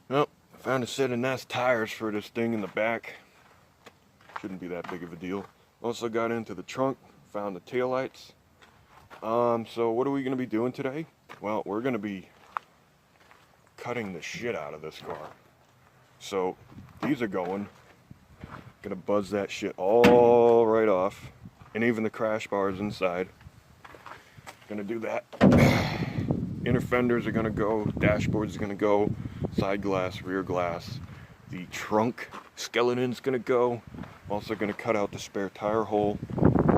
Well, I found a set of nice tires for this thing in the back. Shouldn't be that big of a deal. Also got into the trunk, found the taillights. So what are we going to be doing today? Well, we're going to be cutting the shit out of this car. So these are going. Gonna buzz that shit all right off. And even the crash bars inside. Gonna do that. Inner fenders are gonna go, dashboard's gonna go, side glass, rear glass. The trunk skeleton's gonna go. Also gonna cut out the spare tire hole.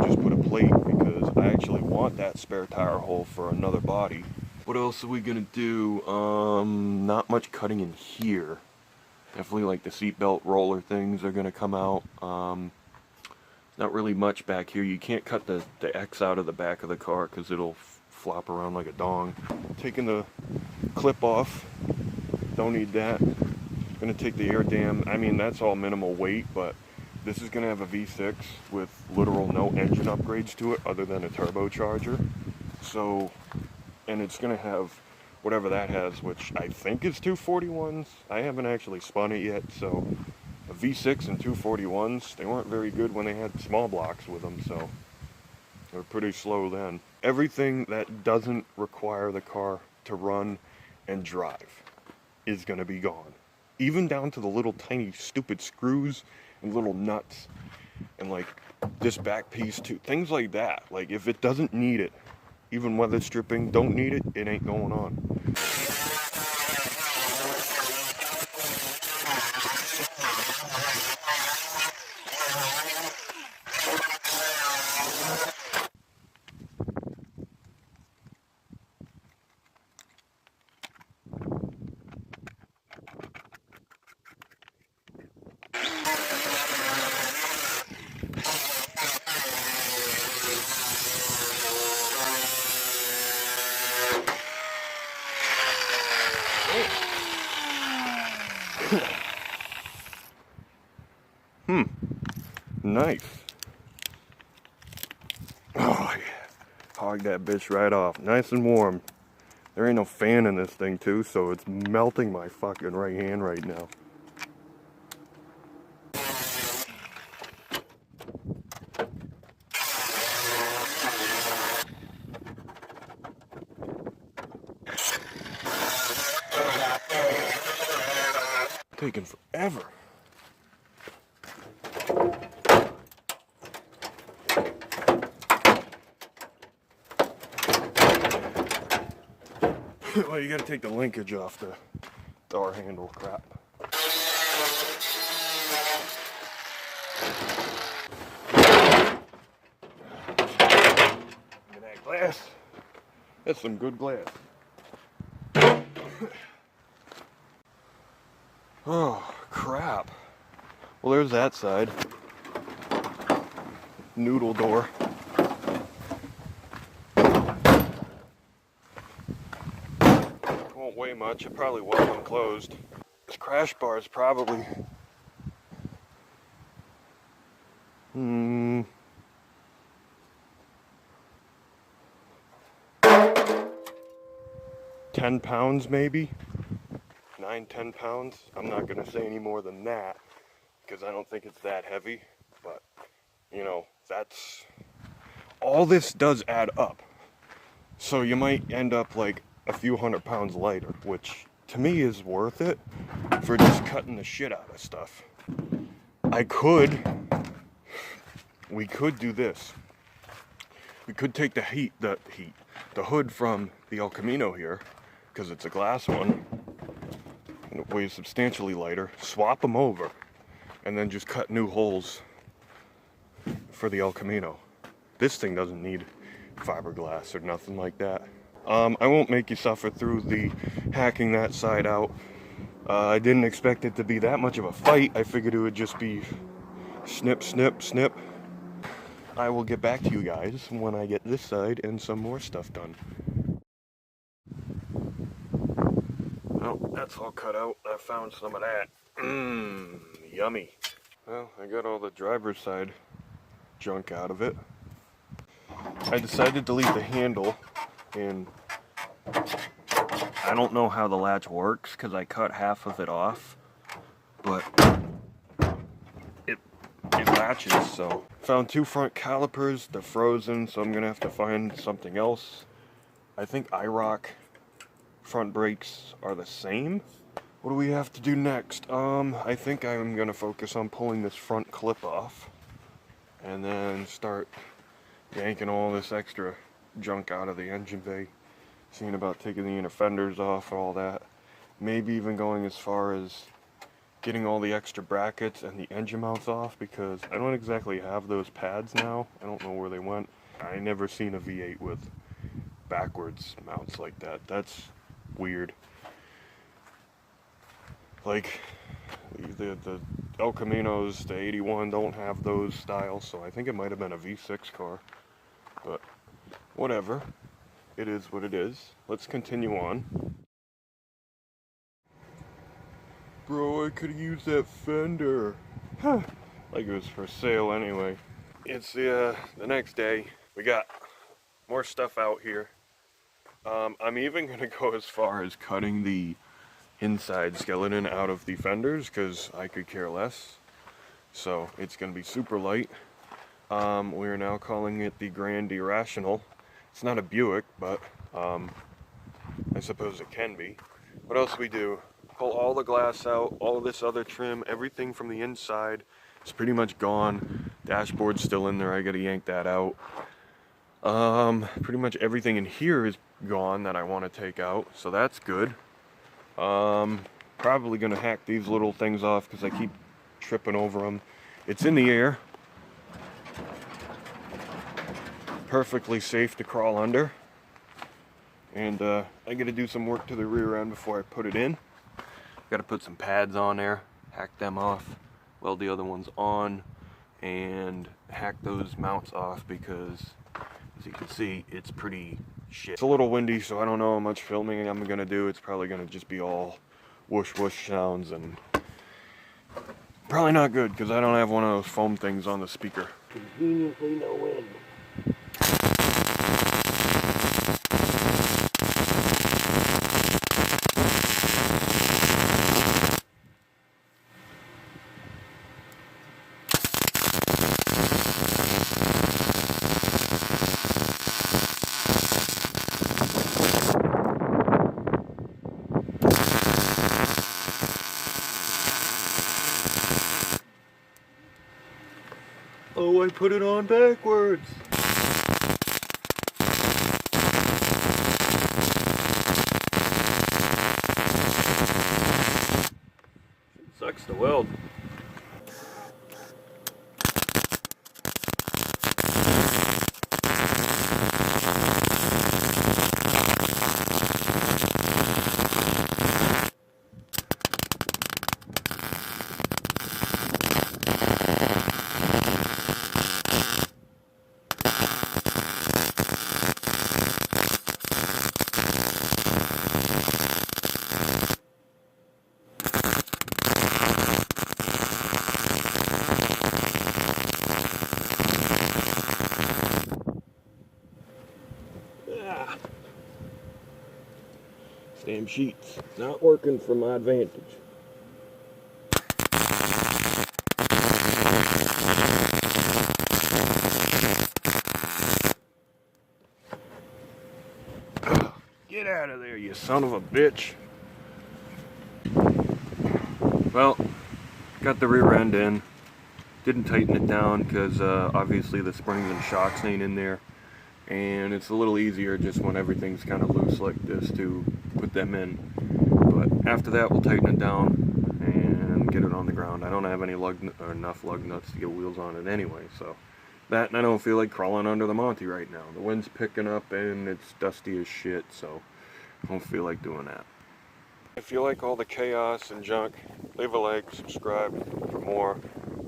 Just put a plate because I actually want that spare tire hole for another body. What else are we gonna do? Not much cutting in here. Definitely like the seatbelt roller things are gonna come out. Not really much back here. You can't cut the X out of the back of the car because it'll flop around like a dong. Taking the clip off. Don't need that. Gonna take the air dam. I mean, that's all minimal weight, but this is gonna have a V6 with literal no engine upgrades to it other than a turbocharger. So, and it's gonna have whatever that has, which I think is 241s. I haven't actually spun it yet, so a V6 and 241s, they weren't very good when they had small blocks with them, so they were pretty slow then. Everything that doesn't require the car to run and drive is gonna be gone. Even down to the little tiny stupid screws and little nuts and like this back piece too. Things like that. Like if it doesn't need it, even weather stripping, don't need it, it ain't going on. Nice. Oh, yeah. Hog that bitch right off. Nice and warm. There ain't no fan in this thing, too, so it's melting my fucking right hand right now. Taking forever. Well, you gotta take the linkage off the door handle crap. Look at that glass. That's some good glass. Oh, crap. Well, there's that side. Noodle door. Won't weigh much. It probably was unclosed. This crash bar is probably 10 pounds maybe. 9-10 pounds. I'm not gonna say any more than that because I don't think it's that heavy, but you know, that's all this does add up. So you might end up like a few 100 pounds lighter, which to me is worth it for just cutting the shit out of stuff. We could do this. We could take the hood from the El Camino here, because it's a glass one, and it weighs substantially lighter, swap them over, and then just cut new holes for the El Camino. This thing doesn't need fiberglass or nothing like that. I won't make you suffer through the hacking that side out. I didn't expect it to be that much of a fight. I figured it would just be snip, snip, snip. I will get back to you guys when I get this side and some more stuff done. Well, that's all cut out. I found some of that. Yummy. Well, I got all the driver's side junk out of it. I decided to leave the handle, and I don't know how the latch works because I cut half of it off, but it latches. So found 2 front calipers. They're frozen, so I'm gonna have to find something else. I think IROC front brakes are the same. What do we have to do next? I think I'm gonna focus on pulling this front clip off and then start yanking all this extra junk out of the engine bay. Seeing about taking the inner fenders off, all that. Maybe even going as far as getting all the extra brackets and the engine mounts off, because I don't exactly have those pads now. I don't know where they went. I never seen a V8 with backwards mounts like that. That's weird. Like the El Caminos, the 81 don't have those styles, so I think it might have been a V6 car. But whatever. It is what it is. Let's continue on. Bro, I could use that fender. Huh. Like it was for sale anyway. It's the next day. We got more stuff out here. I'm even gonna go as far as cutting the inside skeleton out of the fenders because I could care less. So it's gonna be super light. We are now calling it the Grand Irrational. It's not a Buick, but I suppose it can be. What else we do? Pull all the glass out, all of this other trim, everything from the inside is pretty much gone. Dashboard's still in there, I gotta yank that out. Pretty much everything in here is gone that I want to take out, so that's good. Probably gonna hack these little things off because I keep tripping over them. It's in the air. Perfectly safe to crawl under, and I gotta do some work to the rear end before I put it in. Gotta put some pads on there, hack them off, weld the other ones on, and hack those mounts off because, as you can see, it's pretty shit. It's a little windy, so I don't know how much filming I'm gonna do. It's probably gonna just be all whoosh whoosh sounds, and probably not good because I don't have one of those foam things on the speaker. Conveniently no wind. Oh, I put it on backwards. Sucks to weld. Damn sheets. Not working for my advantage. Get out of there, you son of a bitch. Well, got the rear end in. Didn't tighten it down because obviously the springs and shocks ain't in there. And it's a little easier just when everything's kind of loose like this to put them in. But after that, we'll tighten it down and get it on the ground. I don't have any enough lug nuts to get wheels on it anyway, so that, and I don't feel like crawling under the Monty right now. The wind's picking up and it's dusty as shit, so I don't feel like doing that. If you like all the chaos and junk, leave a like, subscribe for more.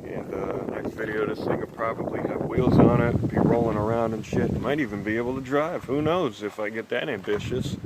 And next video, this thing will probably have wheels on it, be rolling around and shit. Might even be able to drive. Who knows if I get that ambitious.